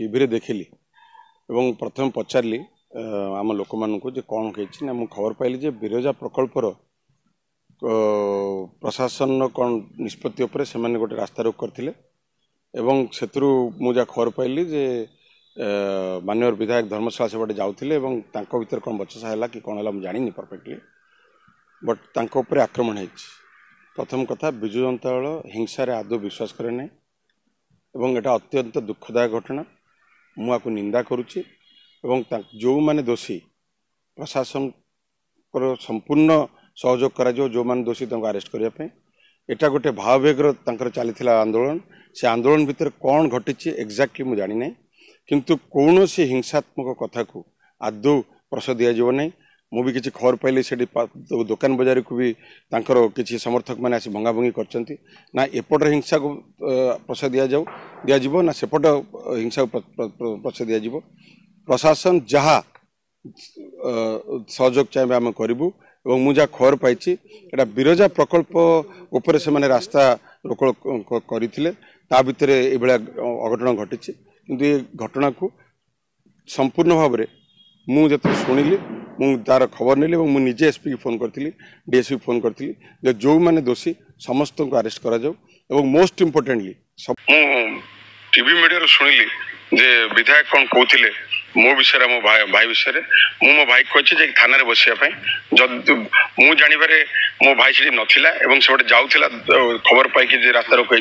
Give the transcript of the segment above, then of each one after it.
TV देखिली एवं प्रथम पचारि आम लोक मान कौन कही मु खबर पाइली जे बिरजा प्रकल्पर प्रशासन कौन निष्पत्ति से गोटे रास्ता रोक करते एवं से मुझे खबर पाइली जे माननीय विधायक धर्मशाला से बाटे जाऊे भर कौन बचसा है कि कौन है जानी परफेक्टली बट तांको उपरे आक्रमण है। प्रथम कथा विजु जनता दल हिंसा रे आदौ विश्वास करे ना एवं एटा अत्यंत दुखदायक घटना मुझे निंदा करुच्ची जो माने दोषी प्रशासन को संपूर्ण सहयोग करा जो माने दोषी अरेस्ट करने एटा गोटे भाववेगर चली आंदोलन से आंदोलन भितर कौन घटी एक्जाक्टली मुझे जानी ना किंतु कौन सी हिंसात्मक कथा को आदौ प्रश दिज्व ना मु भी किसी खबर पाइली से दुकान बजार को भी किसी समर्थक मैंने आसी भंगाभंगी कर ना एपट हिंसा को प्रश दिज्व ना सेपट हिंसा को प्रश दिज्व प्रशासन जहाँ सहयोग चाहिए आम करूँ मुझे खबर पाई बिरजा प्रकल्प उपर से मैंने रास्ता रोक करते भितर ये अघटन घटी किंतु ये घटना को संपूर्ण भाव में मुझे शुणिली तार खबर नेली और मुझे एसपी की फोन करी डीएसपी फोन करी जो मैंने दोषी समस्त को अरेस्ट करा मोस्ट इम्पोर्टेंटली टीवी मीडिया शुणिली जे विधायक कौन कहते मो विषय मो भाई विषय मो भाई कही थाना बसापी जब मु जानवर मो भाई से नाला से गोटे जाऊला खबर पाई रास्ता रोक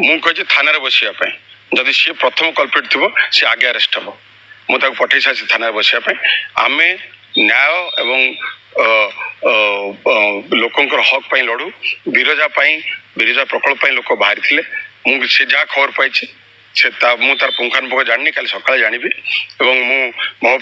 मुझे थाना बसापी जदि सी प्रथम कल्प्रिट थी सी आगे अरेस्ट हम मुझे पठे सारी थाना बसापी आम न्याय एवं लोकंर हक पाई लड़ू बिरजा प्रकल्प लोक बाहरी थे मुझे जहाँ खबर पाई से तार पुंखानुपुंख जानी काली सकाଳେ जानी मु